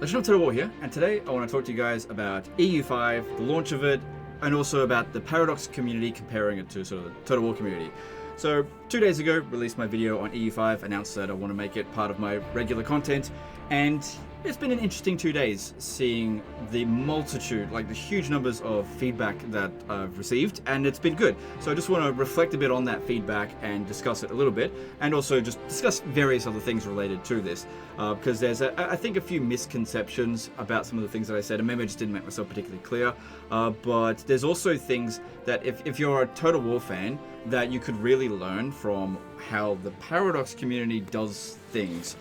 Legend of Total War here, and today I want to talk to you guys about EU5, the launch of it, and also about the Paradox community, comparing it to sort of the Total War community. So, 2 days ago, released my video on EU5, announced that I want to make it part of my regular content, and it's been an interesting 2 days seeing the multitude, like the huge numbers of feedback that I've received, and it's been good. So I just want to reflect a bit on that feedback and discuss it a little bit, and also just discuss various other things related to this, because there's, I think, a few misconceptions about some of the things that I said, and maybe I just didn't make myself particularly clear, but there's also things that if you're a Total War fan, that you could really learn from how the Paradox community does things,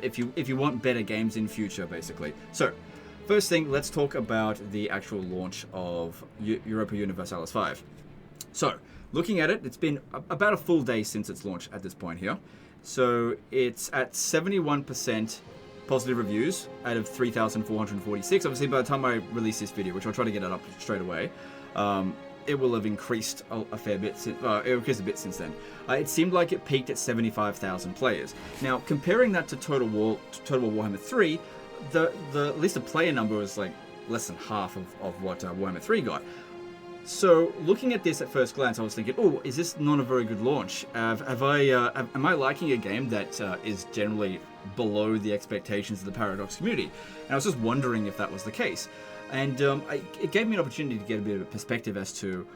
if you want better games in future, basically. So, first thing, let's talk about the actual launch of Europa Universalis 5. So, looking at it, it's been about a full day since its launch at this point here. So, it's at 71% positive reviews out of 3,446. Obviously, by the time I release this video, which I'll try to get it up straight away, it will have increased a fair bit. It increased a bit since then. It seemed like it peaked at 75,000 players. Now, comparing that to Total War Warhammer 3, at least the player number was like less than half of what Warhammer 3 got. So, looking at this at first glance, I was thinking, oh, is this not a very good launch? Am I liking a game that is generally below the expectations of the Paradox community? And I was just wondering if that was the case. And it gave me an opportunity to get a bit of a perspective as to,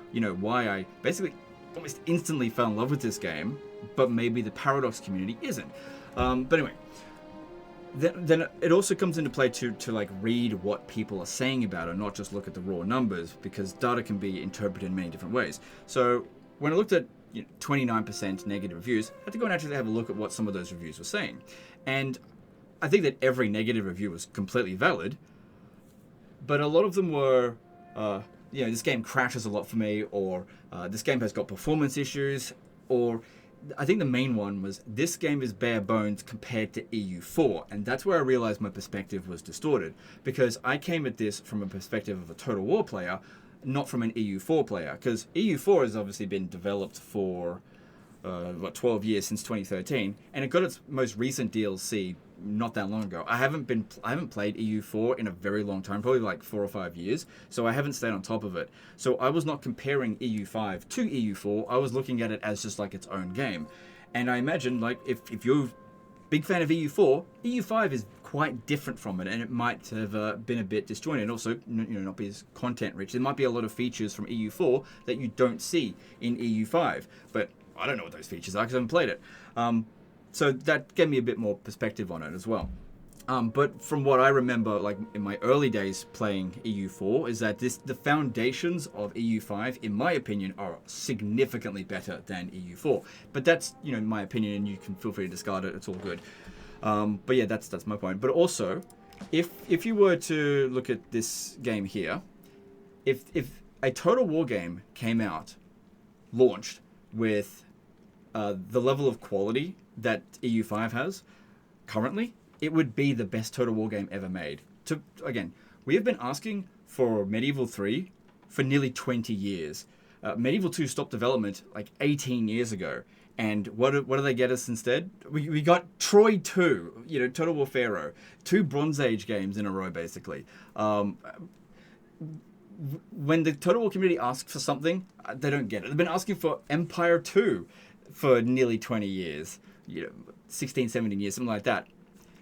why I basically almost instantly fell in love with this game, but maybe the Paradox community isn't. But anyway, then it also comes into play to like read what people are saying about it, not just look at the raw numbers, because data can be interpreted in many different ways. So when I looked at 29% negative reviews, I had to go and actually have a look at what some of those reviews were saying. And I think that every negative review was completely valid, but a lot of them were, this game crashes a lot for me, or this game has got performance issues, or I think the main one was, this game is bare bones compared to EU4, and that's where I realized my perspective was distorted, because I came at this from a perspective of a Total War player, not from an EU4 player, because EU4 has obviously been developed for 12 years, since 2013, and it got its most recent DLC not that long ago. I haven't played EU4 in a very long time, probably like 4 or 5 years, so I haven't stayed on top of it. So I was not comparing EU5 to EU4, I was looking at it as just like its own game. And I imagine, like, if you're a big fan of EU4, EU5 is quite different from it, and it might have been a bit disjointed, and also not be as content rich. There might be a lot of features from EU4 that you don't see in EU5, but I don't know what those features are because I haven't played it. So that gave me a bit more perspective on it as well. But from what I remember, like in my early days playing EU4, is that the foundations of EU5, in my opinion, are significantly better than EU4. But that's, my opinion, and you can feel free to discard it. It's all good. But yeah, that's my point. But also, if you were to look at this game here, if a Total War game came out, launched with the level of quality that EU5 has currently, it would be the best Total War game ever made. Again, we have been asking for Medieval 3 for nearly 20 years. Medieval 2 stopped development like 18 years ago. And what do they get us instead? We got Troy 2, Total War Pharaoh, 2 Bronze Age games in a row, basically. When the Total War community asks for something, they don't get it. They've been asking for Empire 2 for nearly 20 years, 16, 17 years, something like that.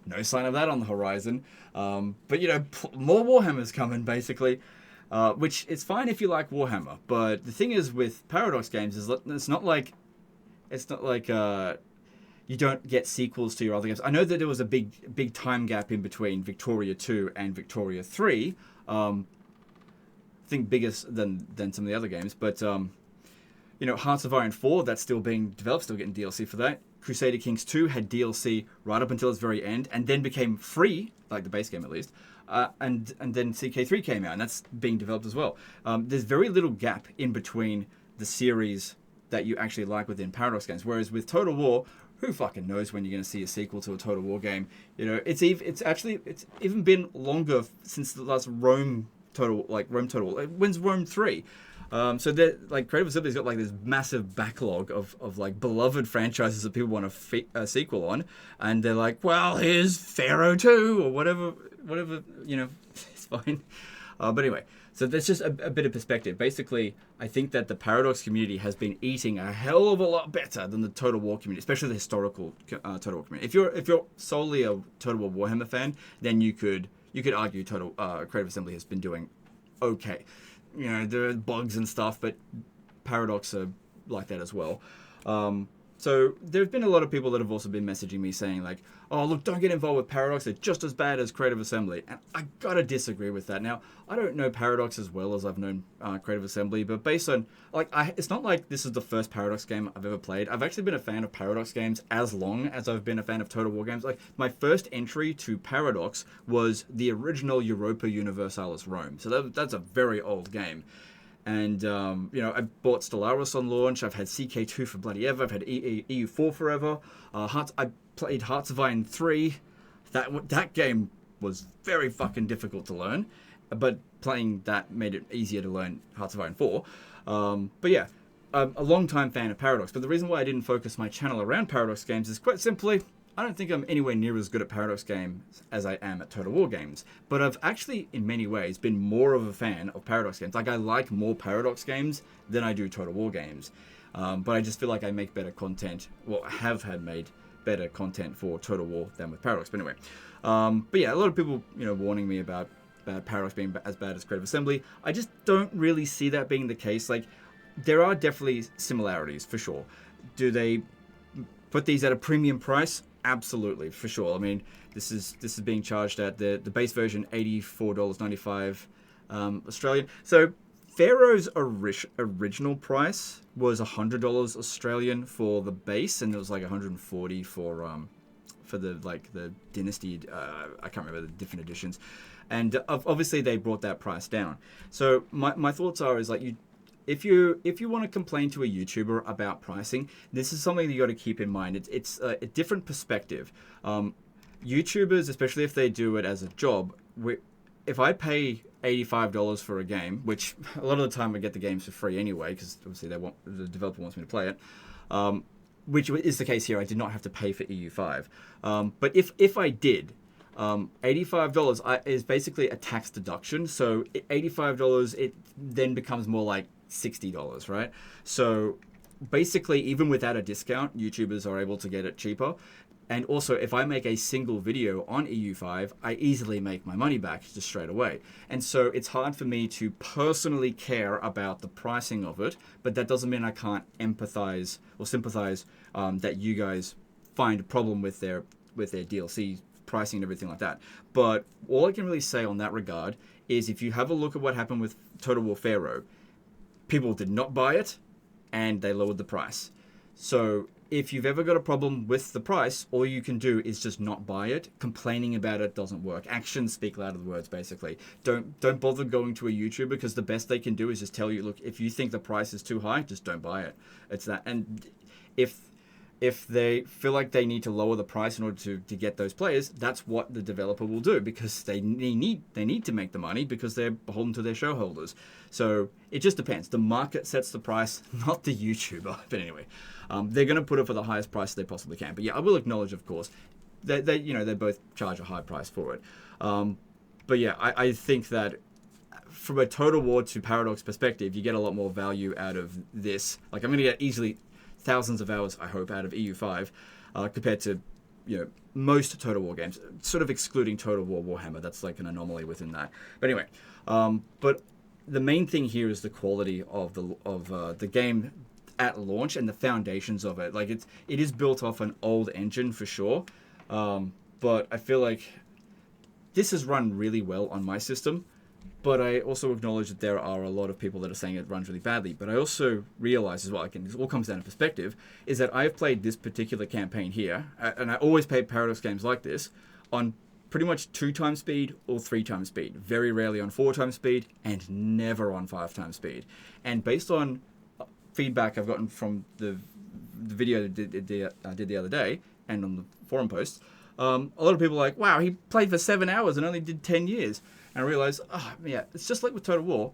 No sign of that on the horizon. But, more Warhammer's coming, basically, which is fine if you like Warhammer. But the thing is with Paradox games is that it's not like you don't get sequels to your other games. I know that there was a big time gap in between Victoria 2 and Victoria 3. I think bigger than some of the other games, but Hearts of Iron 4, that's still being developed, still getting DLC for that. Crusader Kings 2 had DLC right up until its very end, and then became free, like the base game at least, and then CK3 came out, and that's being developed as well. There's very little gap in between the series that you actually like within Paradox games, whereas with Total War, who fucking knows when you're going to see a sequel to a Total War game? It's even been longer since the last Rome Total War. When's Rome 3? So that like Creative Assembly's got like this massive backlog of like beloved franchises that people want a sequel on, and they're like, well, here's Pharaoh 2 or whatever, it's fine. But anyway, so that's just a bit of perspective. Basically, I think that the Paradox community has been eating a hell of a lot better than the Total War community, especially the historical Total War community. If you're solely a Total War Warhammer fan, then you could argue Creative Assembly has been doing okay. There are bugs and stuff, but Paradox are like that as well. So there have been a lot of people that have also been messaging me saying like, oh, look, don't get involved with Paradox. They're just as bad as Creative Assembly. And I gotta disagree with that. Now, I don't know Paradox as well as I've known Creative Assembly, but based on, it's not like this is the first Paradox game I've ever played. I've actually been a fan of Paradox games as long as I've been a fan of Total War games. Like, my first entry to Paradox was the original Europa Universalis Rome. So that's a very old game. And, I bought Stellaris on launch. I've had CK2 for bloody ever. I've had EU4 forever. I played Hearts of Iron 3. That game was very fucking difficult to learn. But playing that made it easier to learn Hearts of Iron 4. But yeah, I'm a long-time fan of Paradox. But the reason why I didn't focus my channel around Paradox games is quite simply, I don't think I'm anywhere near as good at Paradox games as I am at Total War games. But I've actually, in many ways, been more of a fan of Paradox games. Like, I like more Paradox games than I do Total War games. But I just feel like I make better content, well, have had made better content for Total War than with Paradox. But anyway, but yeah, a lot of people, warning me about Paradox being as bad as Creative Assembly. I just don't really see that being the case. Like, there are definitely similarities, for sure. Do they put these at a premium price? Absolutely, for sure. I mean, this is being charged at the base version $84.95 Australian. So Pharaoh's original price was $100 Australian for the base, and it was like $140 for the Dynasty. I can't remember the different editions, and obviously they brought that price down. So my thoughts are is like if you want to complain to a YouTuber about pricing, this is something that you got to keep in mind. It's a different perspective. YouTubers, especially if they do it as a job, if I pay $85 for a game, which a lot of the time I get the games for free anyway, because obviously the developer wants me to play it, which is the case here. I did not have to pay for EU5, but if I did, $85 is basically a tax deduction. So $85, it then becomes more like $60, right? So basically, even without a discount, YouTubers are able to get it cheaper. And also, if I make a single video on EU5, I easily make my money back just straight away. And so it's hard for me to personally care about the pricing of it, but that doesn't mean I can't empathize or sympathize that you guys find a problem with their DLC pricing and everything like that. But all I can really say on that regard is if you have a look at what happened with Total War Pharaoh, people did not buy it, and they lowered the price. So if you've ever got a problem with the price, all you can do is just not buy it. Complaining about it doesn't work. Actions speak louder than words, basically. Don't bother going to a YouTuber, because the best they can do is just tell you, look, if you think the price is too high, just don't buy it. It's that. And if they feel like they need to lower the price in order to get those players, that's what the developer will do, because they need to make the money, because they're beholden to their shareholders. So it just depends. The market sets the price, not the YouTuber. But anyway, they're going to put it for the highest price they possibly can. But yeah, I will acknowledge, of course, they both charge a high price for it. But yeah, I think that from a Total War to Paradox perspective, you get a lot more value out of this. Like, I'm going to get easily thousands of hours, I hope, out of EU5 compared to most Total War games, sort of excluding Total War Warhammer. That's like an anomaly within that. But anyway, but the main thing here is the quality of the game at launch and the foundations of it. Like, it is built off an old engine for sure, but I feel like this has run really well on my system. But I also acknowledge that there are a lot of people that are saying it runs really badly. But I also realize as well, it all comes down to perspective, is that I've played this particular campaign here, and I always play Paradox games like this, on pretty much 2 times speed or 3 times speed. Very rarely on 4 times speed, and never on 5 times speed. And based on feedback I've gotten from the video I did the other day, and on the forum posts, a lot of people are like, wow, he played for 7 hours and only did 10 years. And I realized, yeah, it's just like with Total War.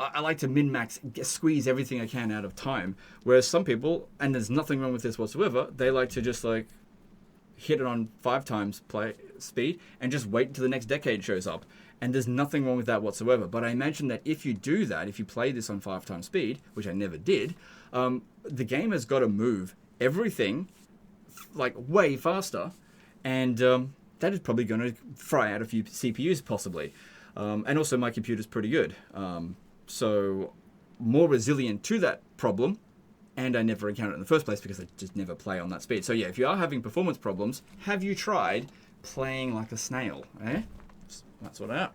I like to min-max, squeeze everything I can out of time. Whereas some people, and there's nothing wrong with this whatsoever, they like to just like hit it on 5 times play speed and just wait until the next decade shows up. And there's nothing wrong with that whatsoever. But I imagine that if you do that, if you play this on 5 times speed, which I never did, the game has got to move everything like way faster, and that is probably going to fry out a few CPUs possibly. And also my computer's pretty good. So more resilient to that problem, and I never encountered it in the first place because I just never play on that speed. So yeah, if you are having performance problems, have you tried playing like a snail? That's what I am.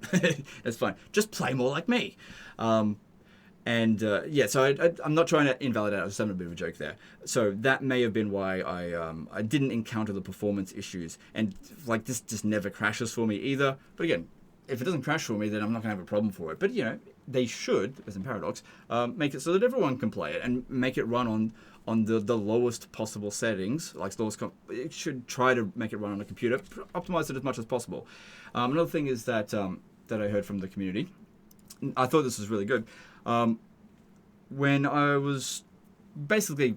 That's fine. Just play more like me. Yeah, so I'm not trying to invalidate. I was having a bit of a joke there. So that may have been why I didn't encounter the performance issues. And like this just never crashes for me either. But again, if it doesn't crash for me, then I'm not going to have a problem for it. But you know, they should, as in Paradox, make it so that everyone can play it and make it run on the lowest possible settings. Like it should try to make it run on a computer, optimize it as much as possible. Another thing is that that I heard from the community. I thought this was really good. When I was basically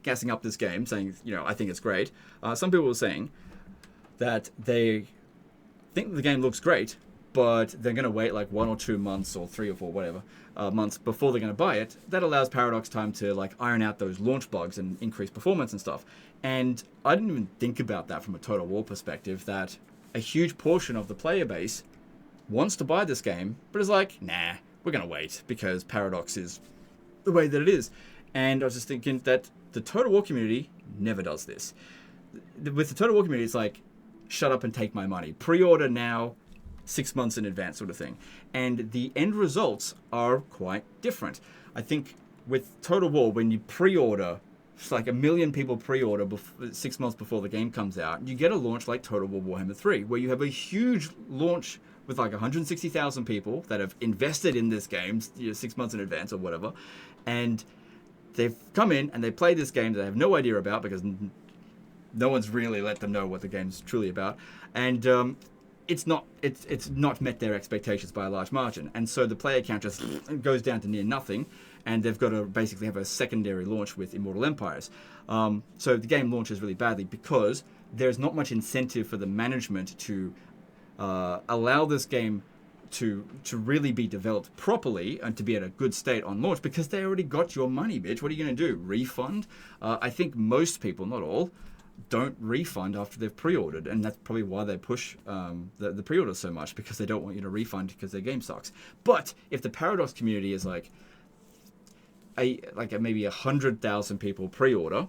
gassing up this game, saying, you know, I think it's great, some people were saying that they think the game looks great, but they're going to wait like 1 or 2 months or 3 or 4, whatever, months before they're going to buy it. That allows Paradox time to like iron out those launch bugs and increase performance and stuff. And I didn't even think about that from a Total War perspective, that a huge portion of the player base wants to buy this game, but is like, nah, we're going to wait because Paradox is the way that it is. And I was just thinking that the Total War community never does this. With the Total War community, it's like, shut up and take my money. Pre-order now, 6 months in advance sort of thing. And the end results are quite different. I think with Total War, when you pre-order, it's like 1 million people pre-order 6 months before the game comes out, you get a launch like Total War Warhammer 3, where you have a huge launch with like 160,000 people that have invested in this game, 6 months in advance or whatever, and they've come in and they play this game that they have no idea about because no one's really let them know what the game's truly about, and it's not met their expectations by a large margin, and so the player count just goes down to near nothing, and they've got to basically have a secondary launch with Immortal Empires. So the game launches really badly because there's not much incentive for the management to allow this game to really be developed properly and to be at a good state on launch, because they already got your money, bitch. What are you going to do? Refund? I think most people, not all, don't refund after they've pre-ordered, and that's probably why they push the pre-order so much, because they don't want you to refund because their game sucks. But if the Paradox community is like maybe 100,000 people pre-order,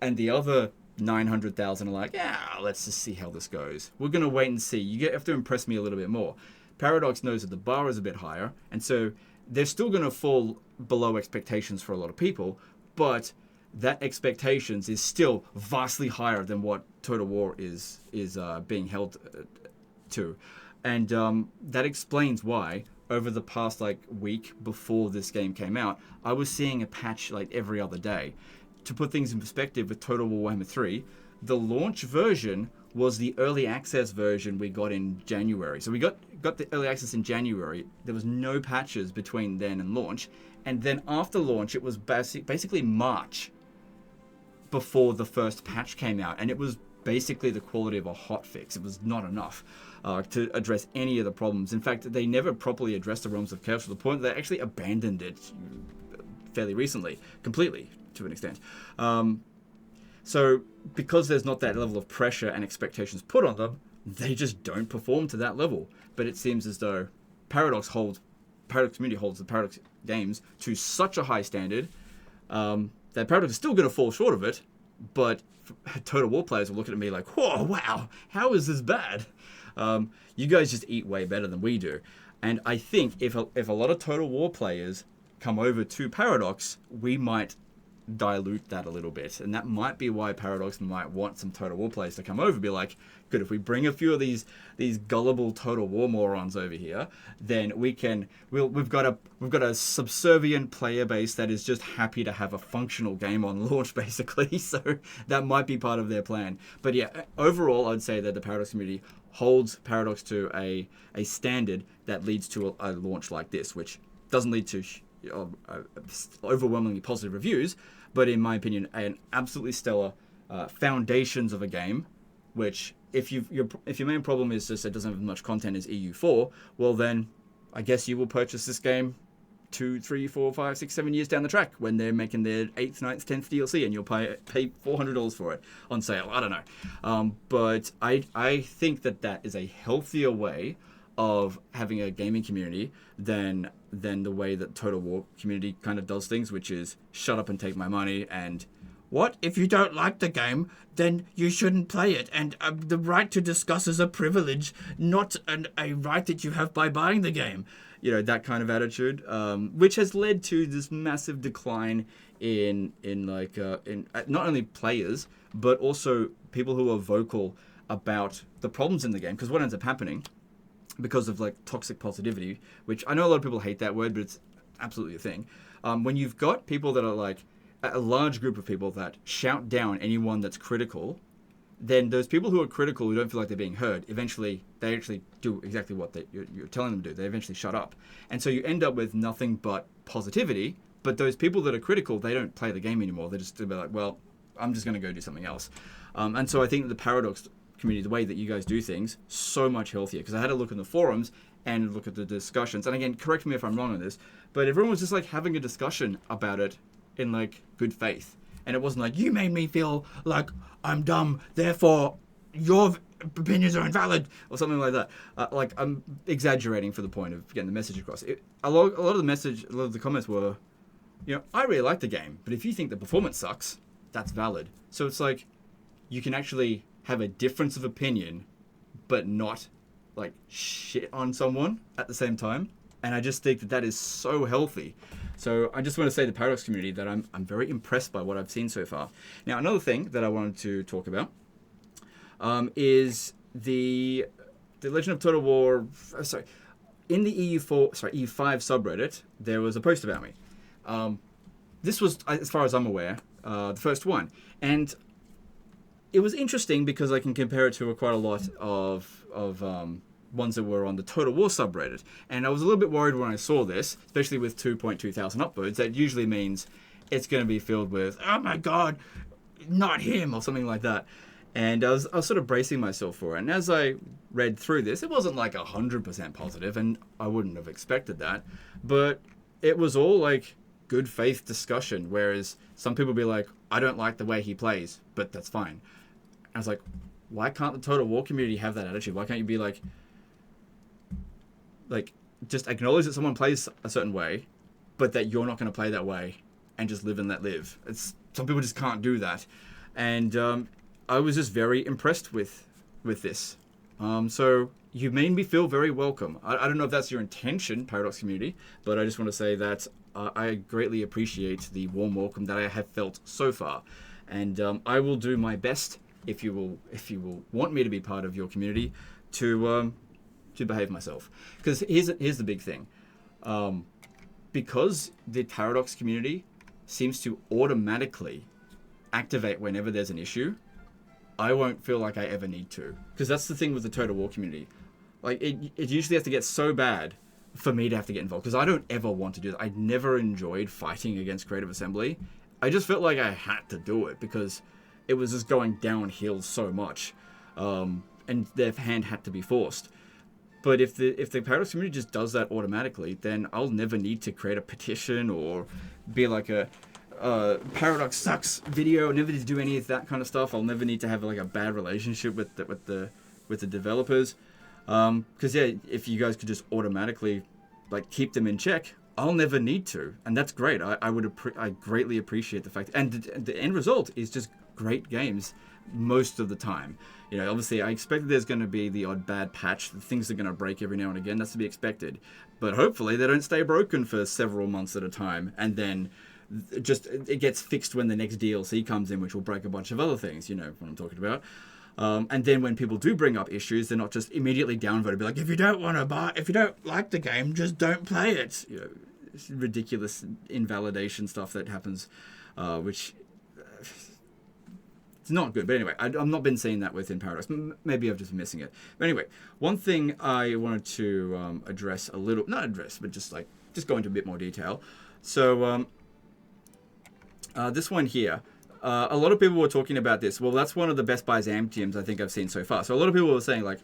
and the other 900,000 are like, yeah, let's just see how this goes. We're going to wait and see. You have to impress me a little bit more. Paradox knows that the bar is a bit higher, and so they're still going to fall below expectations for a lot of people, but that expectations is still vastly higher than what Total War is being held to. And that explains why over the past week before this game came out, I was seeing a patch every other day. To put things in perspective with Total War Warhammer 3, the launch version was the early access version we got in January. So we got the early access in January. There was no patches between then and launch. And then after launch, it was basically March before the first patch came out. And it was basically the quality of a hotfix. It was not enough to address any of the problems. In fact, they never properly addressed the Realms of Chaos to the point that they actually abandoned it fairly recently, completely, to an extent. So because there's not that level of pressure and expectations put on them, they just don't perform to that level. But it seems as though Paradox community holds the Paradox games to such a high standard that Paradox is still going to fall short of it, but Total War players are looking at me like, whoa, wow, how is this bad? You guys just eat way better than we do. And I think if a lot of Total War players come over to Paradox, we might dilute that a little bit, and that might be why Paradox might want some Total War players to come over, be like, good, if we bring a few of these gullible Total War morons over here, then we've got a subservient player base that is just happy to have a functional game on launch, basically. So that might be part of their plan. But yeah, overall, I'd say that the Paradox community holds Paradox to a standard that leads to a launch like this, which doesn't lead to overwhelmingly positive reviews, but in my opinion, an absolutely stellar foundations of a game, which if your main problem is just it doesn't have as much content as EU4, well then I guess you will purchase this game 2, 3, 4, 5, 6, 7 years down the track when they're making their 8th, 9th, 10th DLC, and you'll pay $400 for it on sale. I don't know, but I think that is a healthier way of having a gaming community than the way that Total War community kind of does things, which is shut up and take my money, and what if you don't like the game, then you shouldn't play it, and the right to discuss is a privilege, not a right that you have by buying the game. You know, that kind of attitude, which has led to this massive decline in not only players but also people who are vocal about the problems in the game. Because what ends up happening, because of like toxic positivity, which I know a lot of people hate that word, but it's absolutely a thing. When you've got people that are like a large group of people that shout down anyone that's critical, then those people who are critical, who don't feel like they're being heard, eventually they actually do exactly what you're telling them to do. They eventually shut up. And so you end up with nothing but positivity, but those people that are critical, they don't play the game anymore. They just be like, well, I'm just going to go do something else. And so I think the Paradox community, the way that you guys do things, so much healthier. Because I had a look in the forums and look at the discussions. And again, correct me if I'm wrong on this, but everyone was just like having a discussion about it in like good faith. And it wasn't like, you made me feel like I'm dumb, therefore your opinions are invalid, or something like that. Like, I'm exaggerating for the point of getting the message across. A lot of the comments were, you know, I really like the game, but if you think the performance sucks, that's valid. So it's like, you can actually have a difference of opinion, but not like shit on someone at the same time. And I just think that is so healthy. So I just want to say to the Paradox community that I'm very impressed by what I've seen so far. Now, another thing that I wanted to talk about is the Legend of Total War. In the EU5 subreddit, there was a post about me. This was, as far as I'm aware, the first one, and it was interesting because I can compare it to quite a lot of ones that were on the Total War subreddit. And I was a little bit worried when I saw this, especially with 2.2 thousand upvotes. That usually means it's going to be filled with, oh my god, not him, or something like that. And I was sort of bracing myself for it. And as I read through this, it wasn't like 100% positive, and I wouldn't have expected that. But it was all like good faith discussion, whereas some people be like, I don't like the way he plays, but that's fine. And I was like, why can't the Total War community have that attitude? Why can't you be like just acknowledge that someone plays a certain way, but that you're not going to play that way, and just live and let live? Some people just can't do that. And I was just very impressed with this. So you made me feel very welcome. I don't know if that's your intention, Paradox community, but I just want to say that I greatly appreciate the warm welcome that I have felt so far. And I will do my best, if you will want me to be part of your community, to behave myself. Because here's the big thing. Because the Paradox community seems to automatically activate whenever there's an issue, I won't feel like I ever need to. Because that's the thing with the Total War community. Like, it usually has to get so bad for me to have to get involved. Because I don't ever want to do that. I never enjoyed fighting against Creative Assembly. I just felt like I had to do it because it was just going downhill so much. And their hand had to be forced. But if the Paradox community just does that automatically, then I'll never need to create a petition or be like a Paradox sucks video. Never need to do any of that kind of stuff. I'll never need to have like a bad relationship with the developers. Because yeah, if you guys could just automatically like keep them in check, I'll never need to, and that's great. I greatly appreciate the fact, and the end result is just great games most of the time. You know, obviously I expect there's going to be the odd bad patch. Things are going to break every now and again. That's to be expected. But hopefully they don't stay broken for several months at a time, and then just it gets fixed when the next DLC comes in, which will break a bunch of other things. You know what I'm talking about. And then when people do bring up issues, they're not just immediately downvoted. Be like, if you don't like the game, just don't play it. You know, it's ridiculous invalidation stuff that happens, which it's not good. But anyway, I've not been seeing that within Paradox. Maybe I've just been missing it. But anyway, one thing I wanted to address a little, not address, but just like just go into a bit more detail. So this one here, a lot of people were talking about this. Well, that's one of the best Byzantiums I think I've seen so far. So a lot of people were saying like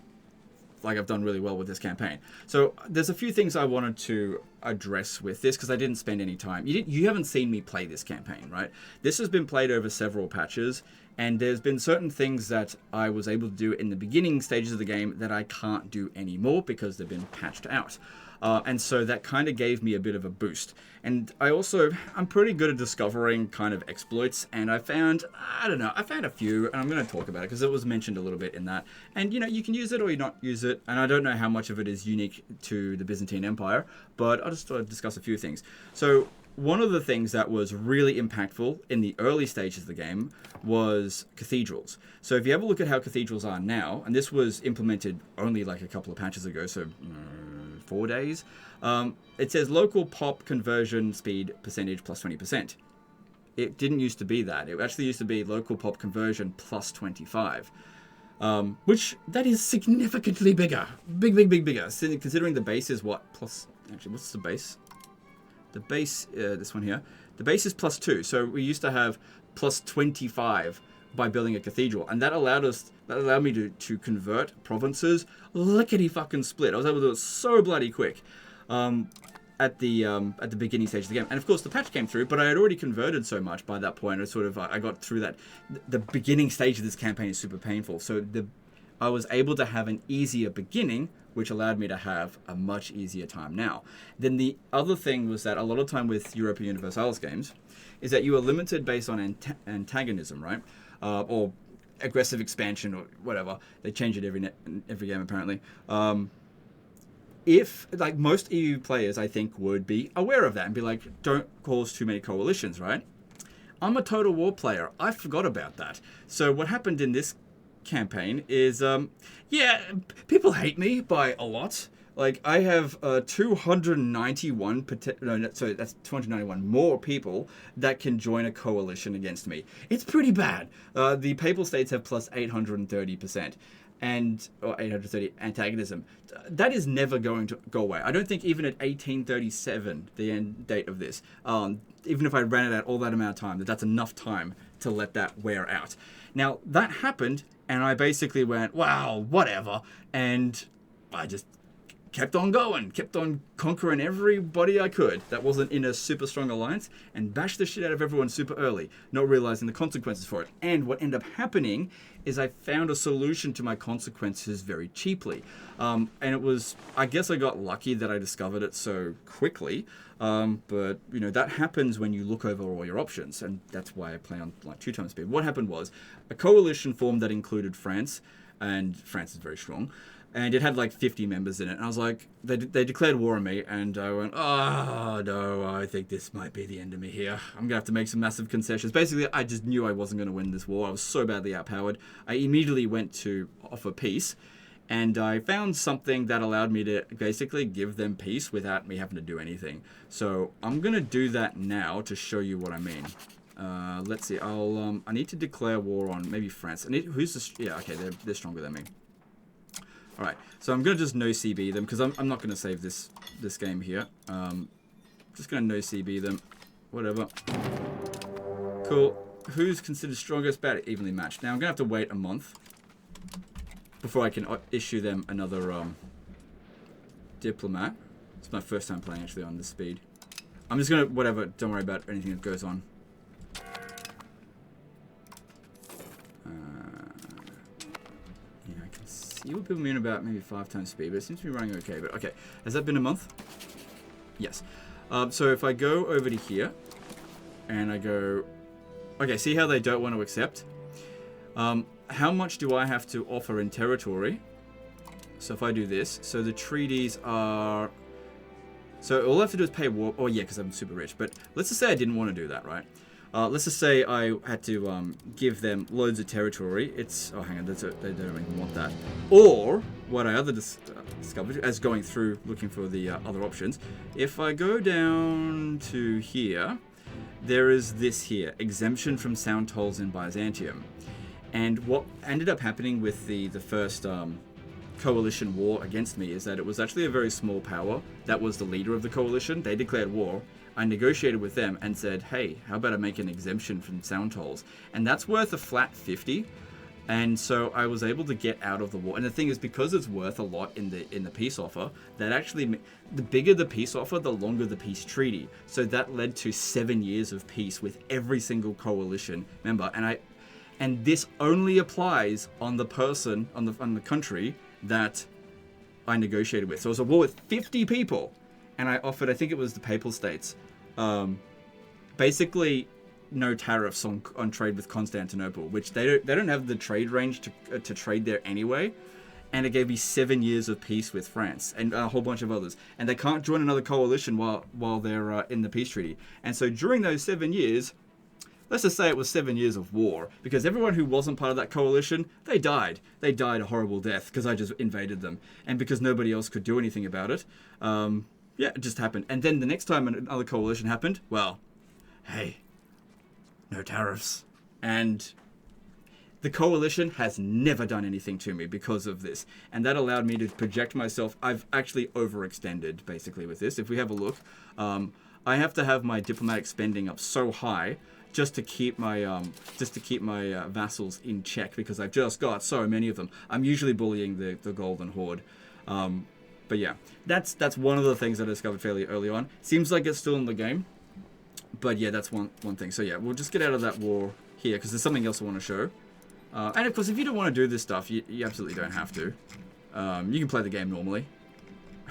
I've done really well with this campaign. So there's a few things I wanted to address with this because I didn't spend any time. You haven't seen me play this campaign, right? This has been played over several patches, and there's been certain things that I was able to do in the beginning stages of the game that I can't do anymore because they've been patched out. And so that kind of gave me a bit of a boost. And I'm pretty good at discovering kind of exploits, and I found a few, and I'm going to talk about it because it was mentioned a little bit in that. And, you can use it or you not use it, and I don't know how much of it is unique to the Byzantine Empire, but I'll just discuss a few things. So one of the things that was really impactful in the early stages of the game was cathedrals. So if you have a look at how cathedrals are now, and this was implemented only like a couple of patches ago, so 4 days, it says local pop conversion speed percentage plus 20%. It didn't used to be that. It actually used to be local pop conversion plus 25. Which that is significantly bigger. Bigger. Considering the base is what? Actually, what's the base? The base, this one here. The base is plus 2. So we used to have plus 25 by building a cathedral. And that allowed me to convert provinces lickety fucking split. I was able to do it so bloody quick. At the beginning stage of the game. And of course the patch came through, but I had already converted so much by that point. I got through that. The beginning stage of this campaign is super painful. So I was able to have an easier beginning, which allowed me to have a much easier time now. Then the other thing was that a lot of time with Europa Universalis games is that you are limited based on antagonism, right? Or aggressive expansion or whatever. They change it every game apparently. If, like, most EU players, I think, would be aware of that and be like, don't cause too many coalitions, right? I'm a Total War player. I forgot about that. So what happened in this campaign is, people hate me by a lot. Like, I have 291, that's 291 more people that can join a coalition against me. It's pretty bad. The Papal States have plus 830%. Or 830 antagonism. That is never going to go away. I don't think even at 1837, the end date of this, even if I ran it out all that amount of time, that's enough time to let that wear out. Now, that happened, and I basically went, wow, whatever, and I just kept on going, kept on conquering everybody I could that wasn't in a super strong alliance, and bashed the shit out of everyone super early, not realizing the consequences for it. And what ended up happening is I found a solution to my consequences very cheaply. And it was, I guess I got lucky that I discovered it so quickly. But, that happens when you look over all your options, and that's why I play on like 2 times speed. What happened was a coalition formed that included France, and France is very strong. And it had like 50 members in it. And I was like, they declared war on me. And I went, oh, no, I think this might be the end of me here. I'm going to have to make some massive concessions. Basically, I just knew I wasn't going to win this war. I was so badly outpowered. I immediately went to offer peace. And I found something that allowed me to basically give them peace without me having to do anything. So I'm going to do that now to show you what I mean. Let's see. I need to declare war on maybe France. Okay, they're stronger than me. All right, so I'm going to just no CB them because I'm not going to save this game here. Just going to no CB them, whatever. Cool. Who's considered strongest? About evenly matched. Now I'm going to have to wait a month before I can issue them another diplomat. It's my first time playing actually on this speed. I'm just going to, whatever, don't worry about anything that goes on. You would people mean about maybe 5 times speed, but it seems to be running okay. But okay, has that been a month? Yes. So if I go over to here, and I go, okay, see how they don't want to accept? How much do I have to offer in territory? So if I do this, so the treaties are, so all I have to do is pay war. Oh yeah, because I'm super rich. But let's just say I didn't want to do that, right? Let's just say I had to give them loads of territory. Oh, hang on, they don't even want that. Or, what I discovered as going through looking for the other options, if I go down to here, there is this here, exemption from sound tolls in Byzantium. And what ended up happening with the first coalition war against me is that it was actually a very small power that was the leader of the coalition. They declared war. I negotiated with them and said, hey, how about I make an exemption from sound tolls? And that's worth a flat 50. And so I was able to get out of the war. And the thing is, because it's worth a lot in the peace offer, that actually, the bigger the peace offer, the longer the peace treaty. So that led to 7 years of peace with every single coalition member. And this only applies on the person, on the country that I negotiated with. So it was a war with 50 people. And I offered, I think it was the Papal States, basically no tariffs on trade with Constantinople, which they don't have the trade range to trade there anyway. And it gave me 7 years of peace with France and a whole bunch of others. And they can't join another coalition while they're in the peace treaty. And so during those 7 years, let's just say it was 7 years of war, because everyone who wasn't part of that coalition, they died. They died a horrible death because I just invaded them. And because nobody else could do anything about it, yeah, it just happened. And then the next time another coalition happened, well, hey, no tariffs. And the coalition has never done anything to me because of this. And that allowed me to project myself. I've actually overextended, basically, with this. If we have a look, I have to have my diplomatic spending up so high just to keep my vassals in check, because I've just got so many of them. I'm usually bullying the Golden Horde. But yeah, that's one of the things I discovered fairly early on. Seems like it's still in the game, but yeah, that's one thing. So yeah, we'll just get out of that war here, because there's something else I want to show. And of course, if you don't want to do this stuff, you absolutely don't have to. You can play the game normally.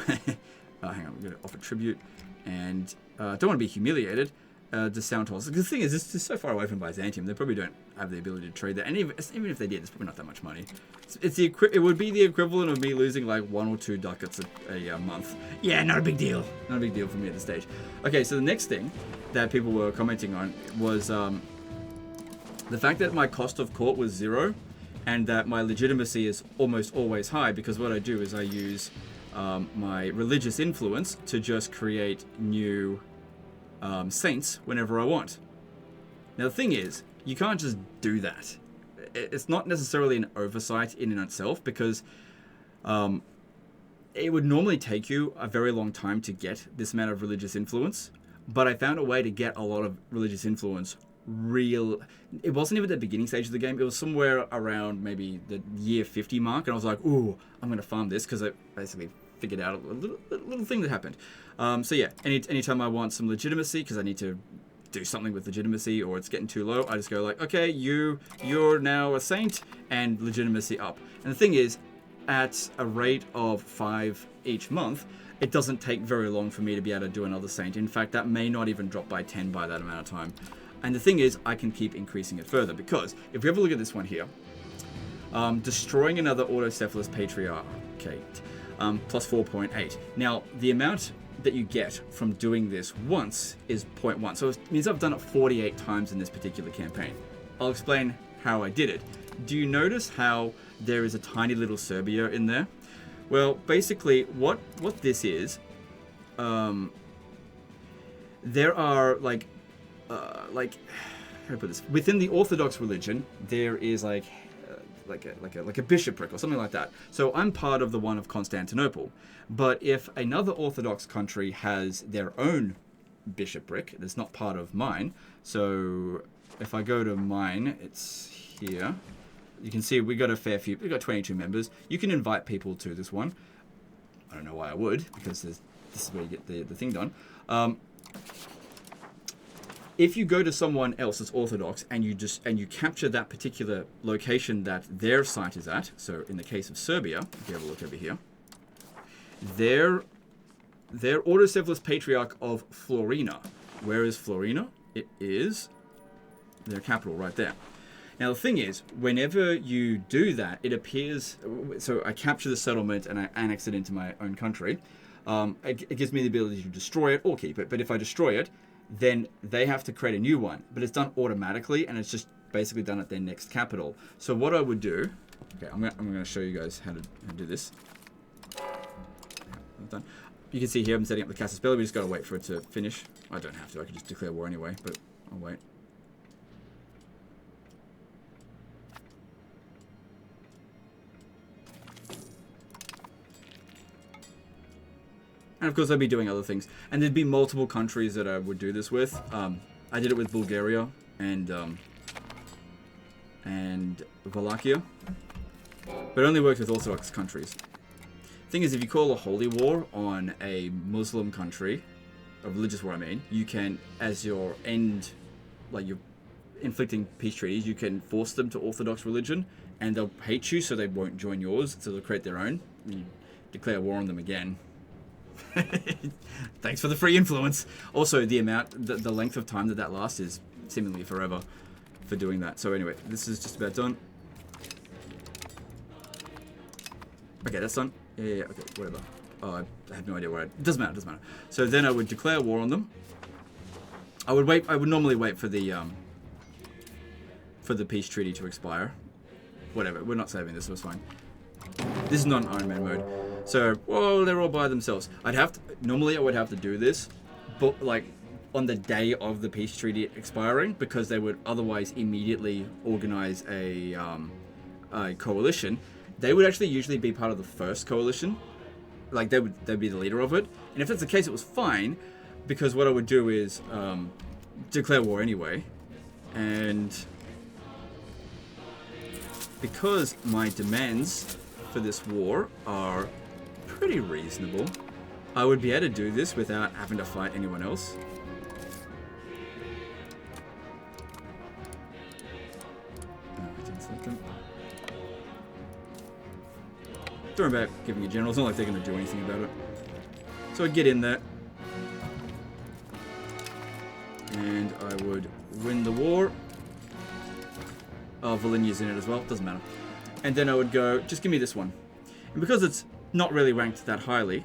Hang on, I'm going to offer tribute, and don't want to be humiliated. The sound tolls. The thing is, it's just so far away from Byzantium, they probably don't have the ability to trade that. And even if they did, it's probably not that much money. It would be the equivalent of me losing like 1 or 2 ducats a month. Yeah, not a big deal. Not a big deal for me at this stage. Okay, so the next thing that people were commenting on was the fact that my cost of court was 0, and that my legitimacy is almost always high, because what I do is I use my religious influence to just create new saints whenever I want. Now the thing is, you can't just do that. It's not necessarily an oversight in and itself, because it would normally take you a very long time to get this amount of religious influence, but I found a way to get a lot of religious influence it wasn't even the beginning stage of the game, it was somewhere around maybe the year 50 mark, and I was like, ooh, I'm gonna farm this, because I basically figured out a little thing that happened. So yeah, anytime I want some legitimacy, because I need to do something with legitimacy, or it's getting too low, I just go like, okay, you're now a saint, and legitimacy up. And the thing is, at a rate of 5 each month, it doesn't take very long for me to be able to do another saint. In fact, that may not even drop by 10 by that amount of time. And the thing is, I can keep increasing it further, because if we have a look at this one here, destroying another autocephalous patriarchate, plus 4.8. Now, the amount that you get from doing this once is 0.1. So it means I've done it 48 times in this particular campaign. I'll explain how I did it. Do you notice how there is a tiny little Serbia in there? Well, basically, what this is, there are like how to put this? Within the Orthodox religion, there is like a bishopric or something like that. So I'm part of the one of Constantinople. But if another Orthodox country has their own bishopric, it's not part of mine. So if I go to mine, it's here. You can see we got a fair few. We got 22 members. You can invite people to this one. I don't know why I would, because this is where you get the thing done. If you go to someone else that's Orthodox and you capture that particular location that their site is at, so in the case of Serbia, if you have a look over here, their autocephalous patriarch of Florina. Where is Florina? It is their capital right there. Now the thing is, whenever you do that, it appears, so I capture the settlement and I annex it into my own country. It gives me the ability to destroy it or keep it, but if I destroy it, then they have to create a new one, but it's done automatically, and it's just basically done at their next capital. So what I would do, okay, I'm gonna show you guys how to do this. Done. You can see here I'm setting up the Casus Belli. We just gotta wait for it to finish. I don't have to. I could just declare war anyway, but I'll wait. And of course, I'd be doing other things. And there'd be multiple countries that I would do this with. I did it with Bulgaria and Wallachia. But it only works with Orthodox countries. Thing is, if you call a holy war on a Muslim country, a religious war I mean, you can, as your end, like you're inflicting peace treaties, you can force them to Orthodox religion, and they'll hate you so they won't join yours, so they'll create their own. You declare war on them again. Thanks for the free influence. Also, the length of time that lasts is seemingly forever for doing that. So anyway, this is just about done. Okay, that's done. Yeah, okay, whatever. Oh, I have no idea what it doesn't matter. So then I would declare war on them. I would normally wait for the peace treaty to expire. Whatever, we're not saving this, so it's fine. This is not an Iron Man mode. So, well, they're all by themselves. Normally I would have to do this, but like on the day of the peace treaty expiring, because they would otherwise immediately organize a coalition. They would actually usually be part of the first coalition. Like they'd be the leader of it. And if that's the case, it was fine, because what I would do is declare war anyway. And because my demands for this war are pretty reasonable, I would be able to do this without having to fight anyone else. Don't worry about giving a general, it's not like they're going to do anything about it. So I'd get in there. And I would win the war. Oh, Volhynia's in it as well, doesn't matter. And then I would go, just give me this one. And because it's not really ranked that highly,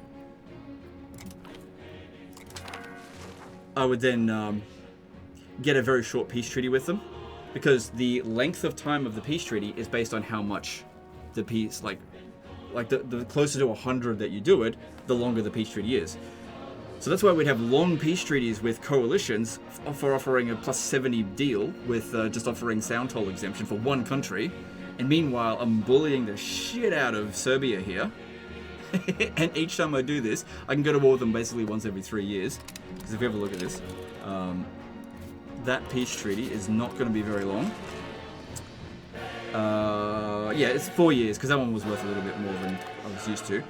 I would then get a very short peace treaty with them. Because the length of time of the peace treaty is based on how much the peace, like the closer to 100 that you do it, the longer the peace treaty is. So that's why we'd have long peace treaties with coalitions for offering a plus 70 deal with just offering sound toll exemption for one country. And meanwhile, I'm bullying the shit out of Serbia here. And each time I do this, I can go to war with them basically once every 3 years. Because if you ever look at this, that peace treaty is not going to be very long. Yeah, it's 4 years, because that one was worth a little bit more than I was used to.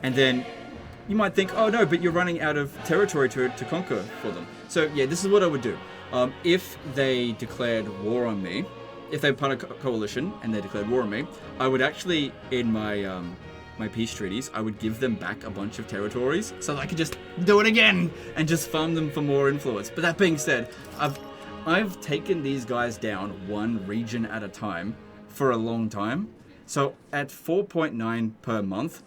And then you might think, oh no, but you're running out of territory to conquer for them. So yeah, this is what I would do. If they declared war on me, if they were part of a coalition and they declared war on me, I would actually, in my my peace treaties, I would give them back a bunch of territories so that I could just do it again and just farm them for more influence. But that being said, I've taken these guys down one region at a time for a long time. So at 4.9 per month,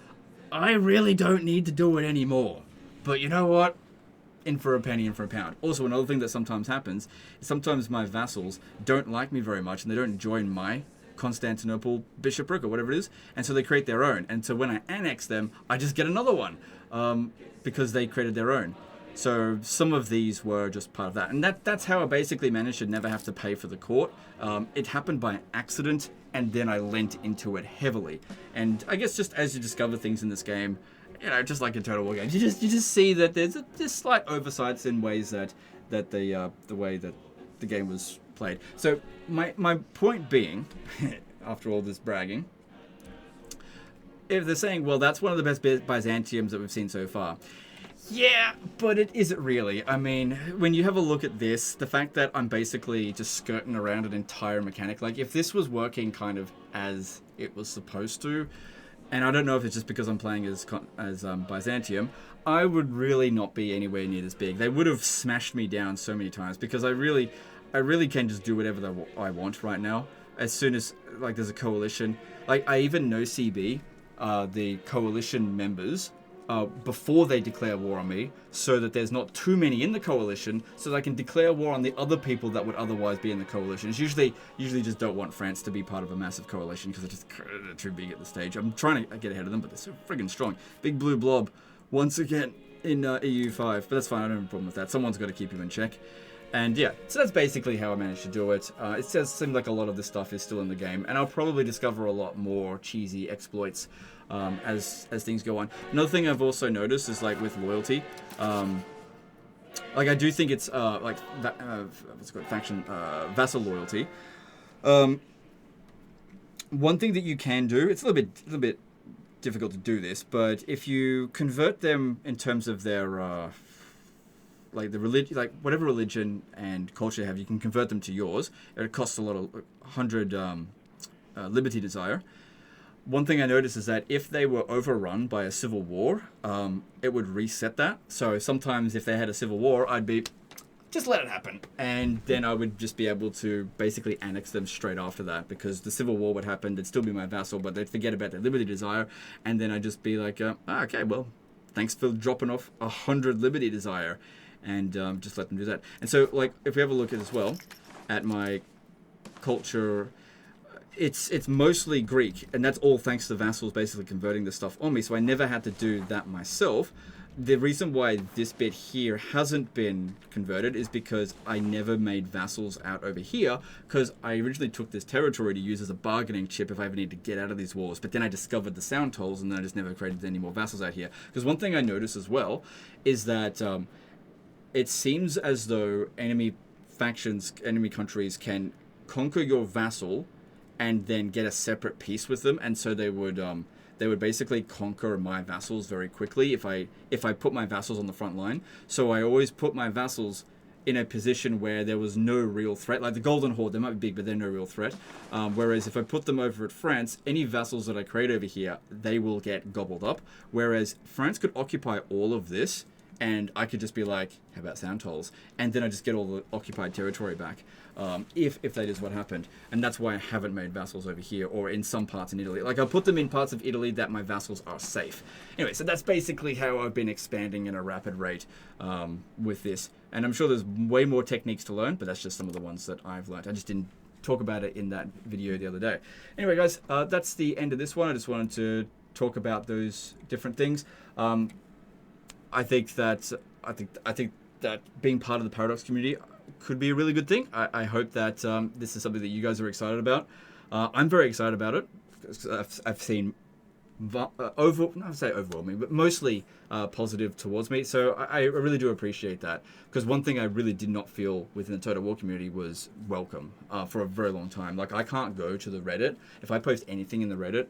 I really don't need to do it anymore. But you know what? In for a penny, in for a pound. Also, another thing that sometimes happens is sometimes my vassals don't like me very much and they don't join my Constantinople bishopric or whatever it is, and so they create their own. And so when I annex them, I just get another one because they created their own. So some of these were just part of that. And that's how I basically managed to never have to pay for the court. It happened by accident, and then I lent into it heavily. And I guess just as you discover things in this game, you know, just like in Total War games, you just see that there's slight oversights in ways that the way that the game was played. So my point being, after all this bragging, if they're saying, well, that's one of the best Byzantiums that we've seen so far. Yeah, but it isn't really. I mean, when you have a look at this, the fact that I'm basically just skirting around an entire mechanic, like if this was working kind of as it was supposed to, and I don't know if it's just because I'm playing as Byzantium, I would really not be anywhere near this big. They would have smashed me down so many times because I really can just do whatever I want right now. As soon as like there's a coalition, like I even know CB, the coalition members, before they declare war on me, so that there's not too many in the coalition, so that I can declare war on the other people that would otherwise be in the coalition. It's usually just don't want France to be part of a massive coalition because they're just too big at the stage. I'm trying to get ahead of them, but they're so friggin' strong. Big blue blob, once again in EU5, but that's fine. I don't have a problem with that. Someone's got to keep you in check. And yeah, so that's basically how I managed to do it. It does seem like a lot of this stuff is still in the game, and I'll probably discover a lot more cheesy exploits as things go on. Another thing I've also noticed is like with loyalty, like I do think it's what's it called, faction vassal loyalty. One thing that you can do, it's a little bit difficult to do this, but if you convert them in terms of their like the religion, like whatever religion and culture you have, you can convert them to yours. It costs a lot of 100 liberty desire. One thing I noticed is that if they were overrun by a civil war, it would reset that. So sometimes if they had a civil war, I'd be, just let it happen. And then I would just be able to basically annex them straight after that, because the civil war would happen, they'd still be my vassal, but they'd forget about their liberty desire. And then I'd just be like, okay, well, thanks for dropping off 100 liberty desire. And just let them do that. And so, like, if we have a look at as well, at my culture, it's mostly Greek, and that's all thanks to the vassals basically converting the stuff on me, so I never had to do that myself. The reason why this bit here hasn't been converted is because I never made vassals out over here, because I originally took this territory to use as a bargaining chip if I ever need to get out of these wars, but then I discovered the sound tolls, and then I just never created any more vassals out here. Because one thing I noticed as well is that it seems as though enemy factions, enemy countries can conquer your vassal and then get a separate peace with them, and so they would basically conquer my vassals very quickly if I put my vassals on the front line. So I always put my vassals in a position where there was no real threat. Like the Golden Horde, they might be big, but they're no real threat. Whereas if I put them over at France, any vassals that I create over here, they will get gobbled up. Whereas France could occupy all of this, and I could just be like, how about sound tolls? And then I just get all the occupied territory back, if that is what happened. And that's why I haven't made vassals over here, or in some parts in Italy. Like, I'll put them in parts of Italy that my vassals are safe. Anyway, so that's basically how I've been expanding at a rapid rate with this. And I'm sure there's way more techniques to learn, but that's just some of the ones that I've learned. I just didn't talk about it in that video the other day. Anyway, guys, that's the end of this one. I just wanted to talk about those different things. I think that being part of the Paradox community could be a really good thing. I hope that this is something that you guys are excited about. I'm very excited about it, because I've seen not say overwhelming, but mostly positive towards me. So I really do appreciate that, because one thing I really did not feel within the Total War community was welcome for a very long time. Like, I can't go to the Reddit. If I post anything in the Reddit,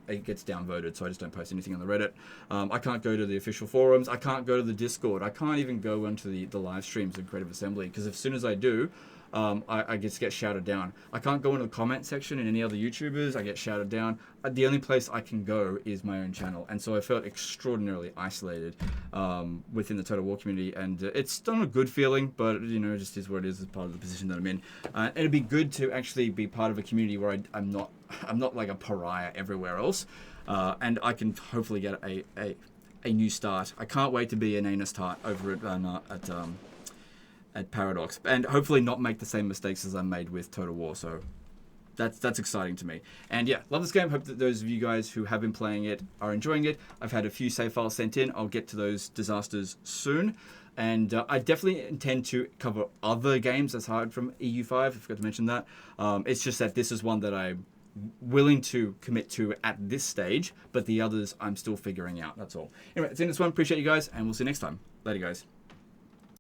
it gets downvoted, so I just don't post anything on the Reddit. I can't go to the official forums. I can't go to the Discord. I can't even go into the live streams of Creative Assembly, because as soon as I do, I just get shouted down. I can't go into the comment section in any other YouTubers. I get shouted down. The only place I can go is my own channel. And so I felt extraordinarily isolated within the Total War community. And it's not a good feeling, but, you know, it just is what it is as part of the position that I'm in. And it'd be good to actually be part of a community where I'm not like a pariah everywhere else. And I can hopefully get a new start. I can't wait to be an anus tart over at Paradox, and hopefully not make the same mistakes as I made with Total War. So that's exciting to me. And yeah, love this game. Hope that those of you guys who have been playing it are enjoying it. I've had a few save files sent in. I'll get to those disasters soon. And I definitely intend to cover other games aside from EU5. I forgot to mention that. It's just that this is one that I'm willing to commit to at this stage, but the others I'm still figuring out. That's all. Anyway, that's the end of this one. Appreciate you guys, and we'll see you next time. Later, guys.